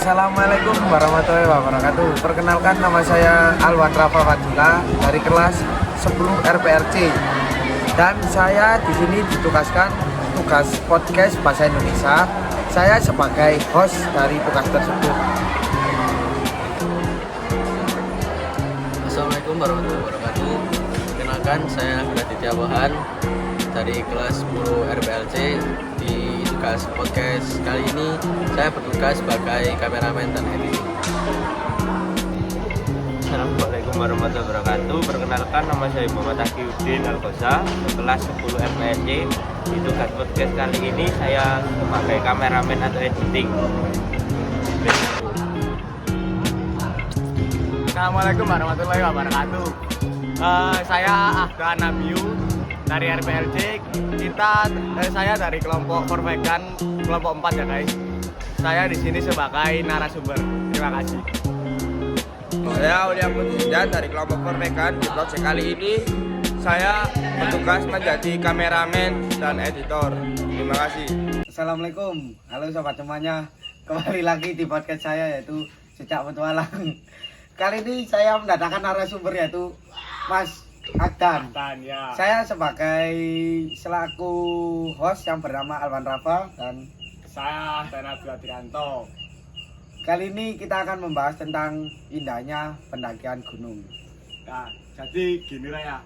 Assalamualaikum warahmatullahi wabarakatuh. Perkenalkan, nama saya Alwan Rafa Fadila dari kelas 10 RPRC. Dan saya di sini ditugaskan tugas podcast bahasa Indonesia. Saya sebagai host dari tugas tersebut. Assalamualaikum warahmatullahi wabarakatuh. Perkenalkan, saya Raditya Wahan dari kelas 10 RPLC. Di tugas podcast kali ini saya bertugas sebagai kameramen dan editor. Assalamualaikum warahmatullahi wabarakatuh. Perkenalkan, nama saya Muhammad Taqiyuddin Al-Ghoza, kelas 10 RPLC. Di tugas podcast kali ini saya sebagai kameramen atau editing. Assalamualaikum warahmatullahi wabarakatuh. Saya Ahda Nabiu dari RPLC. Saya dari kelompok Korvegan kelompok 4 ya guys. Saya di sini sebagai narasumber. Terima kasih. Saya Uliam Mudindan dari kelompok Korvegan. Di project kali ini saya bertugas menjadi kameramen dan editor. Terima kasih. Assalamualaikum, halo sobat semuanya. Kembali lagi di podcast saya yaitu Jejak Petualang. Kali ini saya mendatangkan narasumber yaitu Mas Agdan. Ya. Saya sebagai selaku host yang bernama Alwan Rafa dan Saya Dana Trianto. kali ini kita akan membahas tentang indahnya pendakian gunung. Nah, jadi gini ya.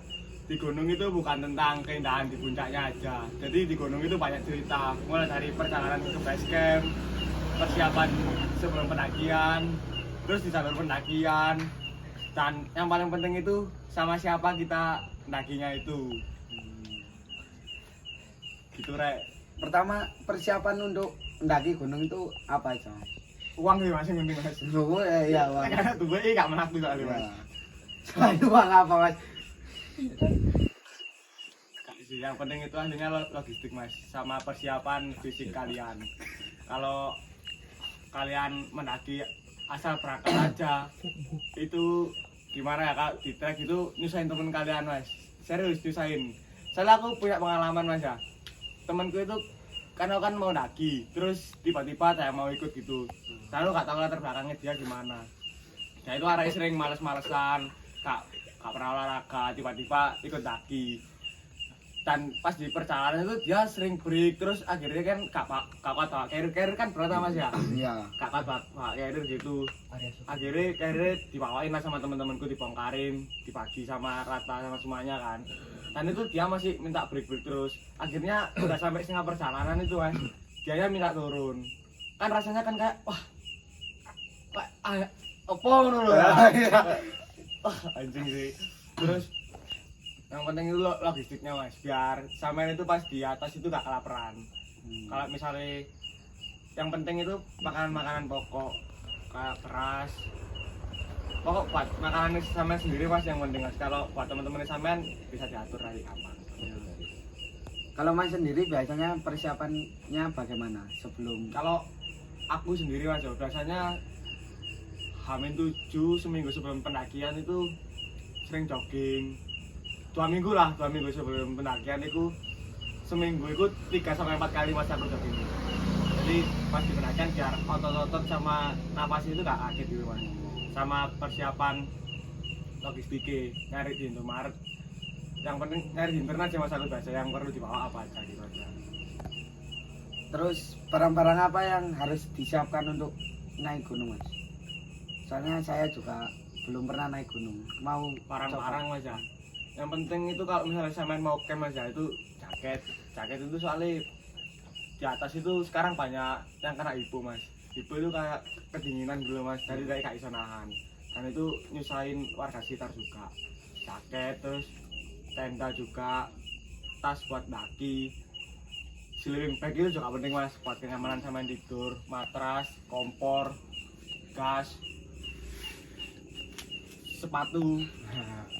Di gunung itu bukan tentang keindahan di puncaknya aja. Jadi di gunung itu banyak cerita. Mulai dari perjalanan ke base camp, persiapan sebelum pendakian, terus di jalur pendakian, dan yang paling penting itu sama siapa kita pendakinya itu. Gitu Rek. Pertama, persiapan untuk mendaki gunung itu apa aja? Uang sih masih penting Mas. Ya, Bang. Karena tuh gue gak menakut soalnya Mas. Selain uang apa, Mas? Yang penting itu aslinya logistik Mas, sama persiapan fisik kalian. Kalau kalian mendaki asal berangkat aja, itu gimana ya Kak, di trek itu nyusahin temen kalian Mas. Serius nyusahin. Soalnya aku punya pengalaman Mas ya. Temenku itu kan mau daki, terus tiba-tiba saya mau ikut gitu. Lalu gak tahu latar belakangnya dia gimana. Nah itu arahnya sering males-malesan, gak pernah olahraga, tiba-tiba ikut daki. Dan pas di perjalanan itu dia sering break, terus akhirnya kan gak kuat bawa carrier kan berat Mas ya. Iya. Gak kuat bawa carrier gitu. Akhirnya carrier dibawain lah sama teman-temanku, dibongkarin, dibagi sama rata sama semuanya kan. Dan itu dia masih minta break terus. Akhirnya udah sampai setengah perjalanan itu Mas, dia minta turun. Kan rasanya kan kayak wah apa ngono lho. Wah, anjing sih. Terus yang penting itu logistiknya Mas, biar sampean itu pas di atas itu gak kelaparan. Kalau misalnya yang penting itu makanan pokok kayak beras, pokok buat makanan sampean sendiri Mas yang penting Mas. Kalau buat teman-teman sampean bisa diatur dari kapan. Kalau Mas sendiri biasanya persiapannya bagaimana sebelum? Kalau aku sendiri Mas, biasanya H-7 seminggu sebelum pendakian itu sering jogging. 2 minggu sebelum pendakian itu seminggu itu 3-4 kali Mas aku jogging. Jadi pas di pendakian biar otot-otot sama napas itu gak kaget gitu Mas. Sama persiapan logistiknya, nyari di Indomaret. Yang penting nyari di internet sih Mas, aku baca yang perlu dibawa apa aja gitu aja. Terus barang-barang apa yang harus disiapkan untuk naik gunung Mas? Soalnya saya juga belum pernah naik gunung. Mau Barang-barang Mas ya. Yang penting itu kalau misalnya sampean mau camp Mas ya, itu jaket itu soalnya di atas itu sekarang banyak yang kena hipo Mas. Hipo itu kayak kedinginan dulu Mas, dari gak iso nahan. Dan itu nyusahin warga sekitar juga. Jaket, terus tenda juga, tas buat daki, sleeping bag itu juga penting Mas, buat kenyamanan sampean tidur, matras, kompor, gas, sepatu.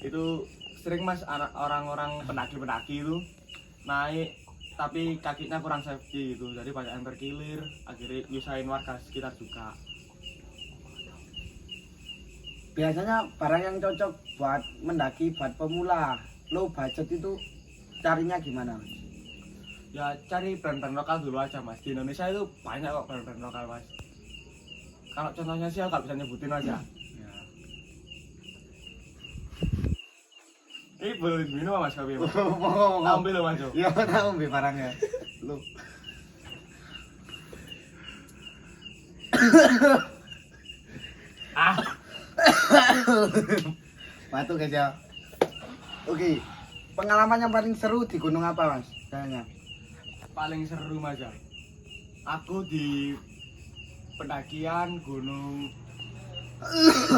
Itu sering Mas orang-orang pendaki itu naik tapi kakinya kurang safety gitu, jadi banyak yang terkilir, akhirnya nyusahin warga sekitar juga. biasanya barang yang cocok buat mendaki buat pemula low budget itu carinya gimana? Ya cari brand-brand lokal dulu aja Mas. Di Indonesia itu banyak kok brand-brand lokal Mas. Kalau contohnya sih aku nggak bisa nyebutin aja. Ini boleh minum mas kopi mas? Ambil loh mas. Ya tahu ambil barangnya. Lu. Ah, Batu guys ya. Oke. Pengalaman yang paling seru di gunung apa mas? Kayaknya. paling seru mas ya. Aku di pendakian Gunung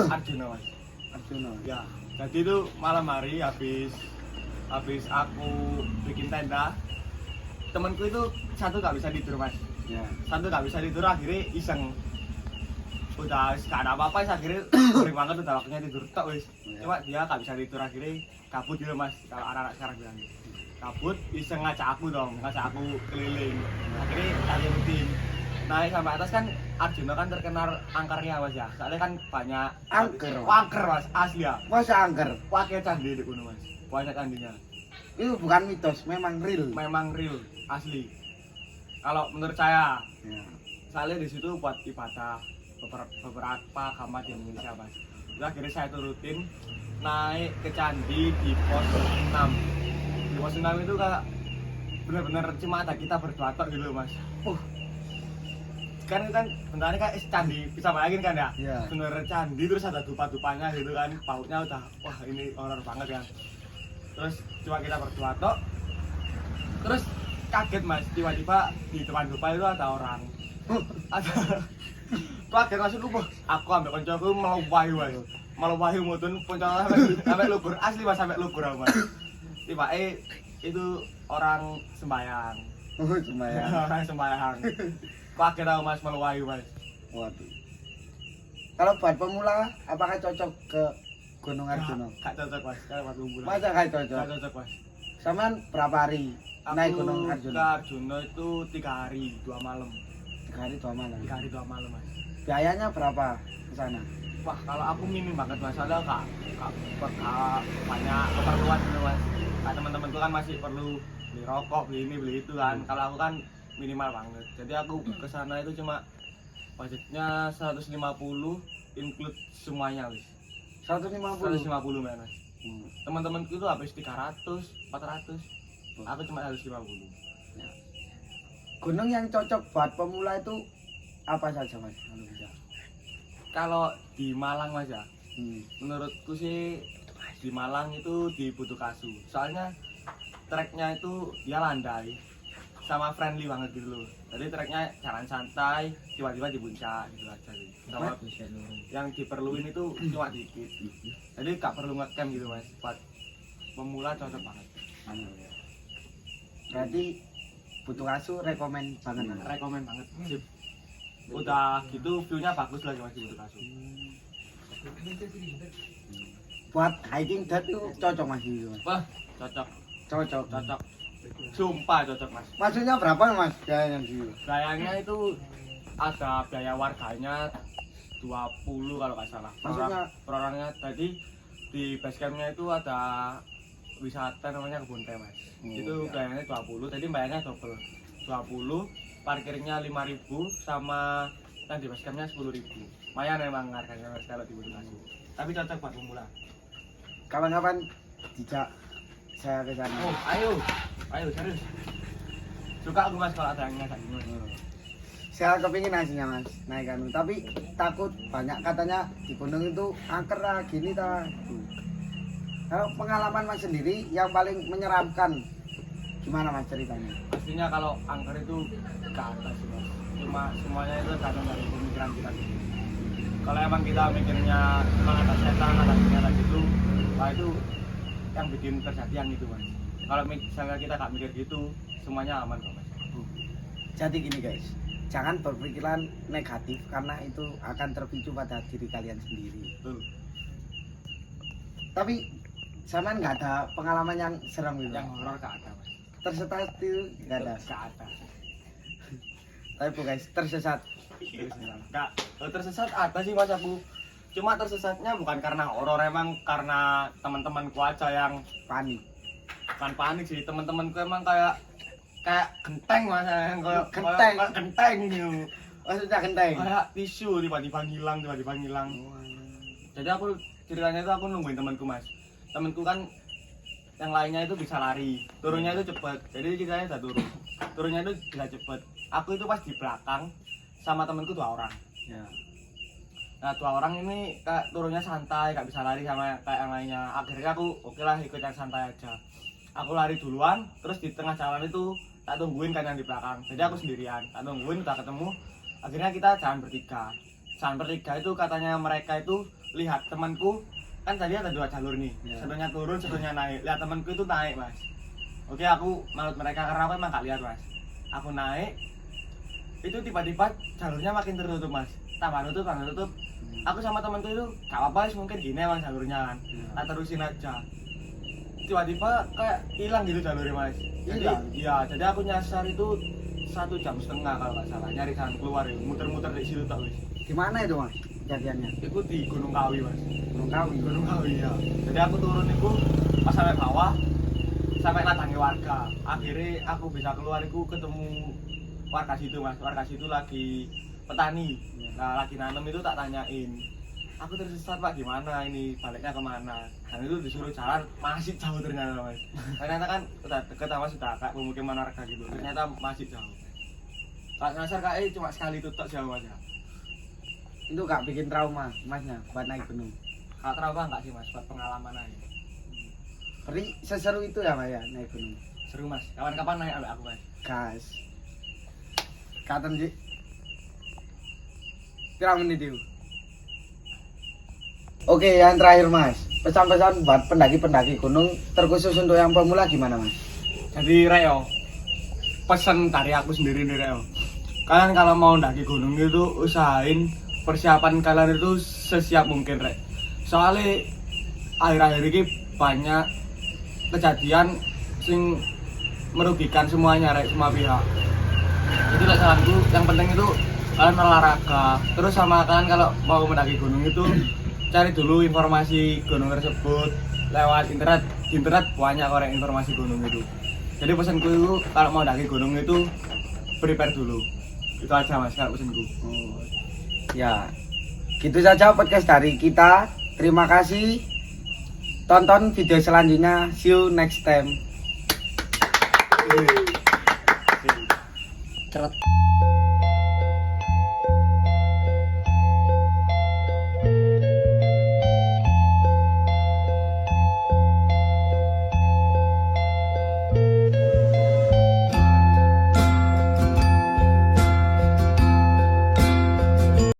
Arjuna mas. Arjuna. Ya, jadi itu malam hari habis aku bikin tenda, temanku itu satu gak bisa tidur mas, Ya. satu gak bisa tidur akhirnya iseng, udah gak ada apa-apa akhirnya sering banget udah waktunya tidur tok wis, cuma dia gak bisa tidur akhirnya kabut gitu mas, kalau anak-anak sekarang bilang kabut, iseng ngajak aku keliling, akhirnya lagi rutin. Naik sampai atas kan Arjuna kan terkenal angkernya mas ya, soalnya kan banyak angker mas, asli ya. Masa angker? Pakai candi di gunung mas, banyak candinya. Itu bukan mitos, memang real. Memang real, asli. Kalau menurut saya, Ya. soalnya di situ buat ibadah beberapa agama di Indonesia mas. Jadi akhirnya saya turutin naik ke candi di pos 6. Di pos 6 itu kayak bener-bener cuma ada kita berdua tok gitu mas. Kan bentarnya kan candi, bisa bayangin kan ya? Iya. Bener candi terus ada dupa-dupanya gitu kan, pautnya udah wah ini horor banget kan. Terus cuma kita berdua tok. Terus kaget mas, tiba-tiba di depan dupa itu ada orang. Ada kaget langsung lupa. Aku ambil koncoku melupahi mas. Melupahi mutun koncoku sampai lubur, asli mas sampai lubur mas. Tiba itu orang sembahyang. Cuma ya. Orang sembahyang. Kaget aku mas melupahi mas. Waduh. Kalau buat pemula, apakah cocok ke Gunung Arjuna? Gak cocok mas, kalau buat pemula. Masa nggak cocok? Gak cocok mas. Samaan berapa hari naik Gunung Aku ke Arjuna? Arjuna itu 3 hari 2 malam. 3 hari 2 malam. 3 hari 2 malam mas. Biayanya berapa ke sana? Wah kalau aku minim banget mas, soalnya gak banyak keperluan gitu mas. Kayak teman-temanku kan masih perlu beli rokok, beli ini, beli itu kan. Kalau aku kan minimal banget. Jadi aku ke sana itu cuma budgetnya 150 include semuanya wis. 150. 150 mas. Teman-temanku itu habis 300, 400. Aku cuma 150. Gunung yang cocok buat pemula itu apa saja mas? Kalau bisa. Kalau di Malang mas ya, Hmm. menurutku sih di Malang itu di Butukasu. Soalnya treknya itu dia landai sama friendly banget gitu loh. Jadi treknya jalan santai, tiba-tiba di puncak gitu aja sih. Sama yang diperluin itu cuma dikit. Jadi gak perlu ngecamp gitu mas. Buat pemula cocok banget. Berarti Butukasu rekomen banget. Mas? Rekomen banget. Sip. Udah gitu view-nya bagus lagi mas di Butukasu. Buat hiking dirt itu cocok mas itu. Mas. Wah cocok, Cocok. cocok. Sumpah cocok mas. Maksudnya berapa mas biayanya di situ? Biayanya itu ada biaya warganya 20 kalau nggak salah. Maksudnya? Per orangnya tadi di base campnya itu ada wisata namanya kebun teh mas. Itu biayanya 20, tadi bayarnya double 20, parkirnya 5.000 sama yang di base campnya 10.000. Lumayan memang harganya mas kalau di Butukasu. Tapi cocok buat pemula. Kapan-kapan dijak saya ke sana. Oh ayo serius. Suka aku mas kalau ada yang ngajak mas. Saya kepingin aslinya mas naik anu, tapi takut banyak katanya di gunung itu angker lah gini ta. Kalau pengalaman mas sendiri yang paling menyeramkan gimana mas ceritanya? Pastinya kalau angker itu ke atas sih mas. Cuma semuanya itu tergantung dari pemikiran kita sendiri. Kalau emang kita mikirnya memang ada setan, ada ternyata gitu, wah itu yang bikin terjadi yang itu mas. Kalau misalnya kita gak mikir gitu, semuanya aman kok mas. Jadi gini guys, jangan berpikiran negatif karena itu akan terpicu pada diri kalian sendiri. Tuh, Tapi sama nggak ada pengalaman yang seram gitu? yang horor gak ada mas. Tersesat itu nggak ada. Gak ada. Tapi bu guys, tersesat. Gak, tersesat ada sih mas aku. Cuma tersesatnya bukan karena horor, emang karena teman-temanku aja yang Panik. bukan panik sih, teman-temanku emang kayak genteng mas, yang kayak Genteng? kayak genteng gitu. Maksudnya genteng. Kayak tisu tiba-tiba ngilang. Jadi aku ceritanya itu aku nungguin temanku mas. Temanku kan yang lainnya itu bisa lari, turunnya itu cepet. Jadi ceritanya udah turunnya itu bisa cepet. Aku itu pas di belakang sama temanku 2 orang. Ya. Nah 2 orang ini kayak turunnya santai, gak bisa lari sama kayak yang lainnya. Akhirnya aku oke lah ikut yang santai aja. Aku lari duluan, terus di tengah jalan itu tak tungguin kan yang di belakang. Jadi aku sendirian, tak tungguin, udah ketemu. Akhirnya kita jalan bertiga. Jalan bertiga itu katanya mereka itu lihat temanku, kan tadi ada 2 jalur nih. Ya. Satunya turun, satunya naik. Lihat temanku itu naik mas. Oke aku manut mereka karena aku emang gak lihat mas. Aku naik, itu tiba-tiba jalurnya makin tertutup mas. Tambah nutup. Aku sama temanku itu gak apa-apa mungkin gini emang jalurnya kan. Tak terusin aja. Tiba-tiba kayak hilang gitu jalurnya mas. Jadi aku nyasar itu 1,5 jam kalau nggak salah nyari jalan keluar ya, muter-muter di situ tak wis. Di mana itu mas kejadiannya? Itu di Gunung Kawi mas. Gunung Kawi. Ya. Jadi aku turun itu pas sampai bawah, sampai nadangi warga. Akhirnya aku bisa keluar itu ketemu warga situ mas. Warga situ lagi petani. Nah lagi nanam itu tak tanyain. Aku tersesat pak gimana ini baliknya kemana? Dan itu disuruh jalan masih jauh ternyata mas. Ternyata kan udah deket sama sudah kayak pemukiman warga gitu. Ternyata masih jauh. Pak Nasar kayak cuma sekali tutup jauh aja. Itu gak bikin trauma masnya buat naik gunung? Gak trauma enggak sih mas, buat pengalaman aja. Berarti seseru itu ya mas ya naik gunung? Seru mas, kapan-kapan naik ambil aku mas. Gas. Katen Ji. Pirang menit itu? Oke, yang terakhir mas, pesan-pesan buat pendaki-pendaki gunung terkhusus untuk yang pemula gimana mas? Jadi Reo, pesan dari aku sendiri nih Reo. Kalian kalau mau mendaki gunung itu usahain persiapan kalian itu sesiap mungkin Rek. Soalnya akhir-akhir ini banyak kejadian sing merugikan semuanya Rek, semua pihak. Jadi lah saranku yang penting itu kalian olahraga. Terus sama kalian kalau mau mendaki gunung itu cari dulu informasi gunung tersebut lewat internet. Di internet banyak orang informasi gunung itu. Jadi pesanku itu kalau mau mendaki gunung itu prepare dulu. Itu aja mas kalau pesanku. Ya, gitu saja podcast dari kita. Terima kasih. Tonton video selanjutnya. See you next time. Ceret.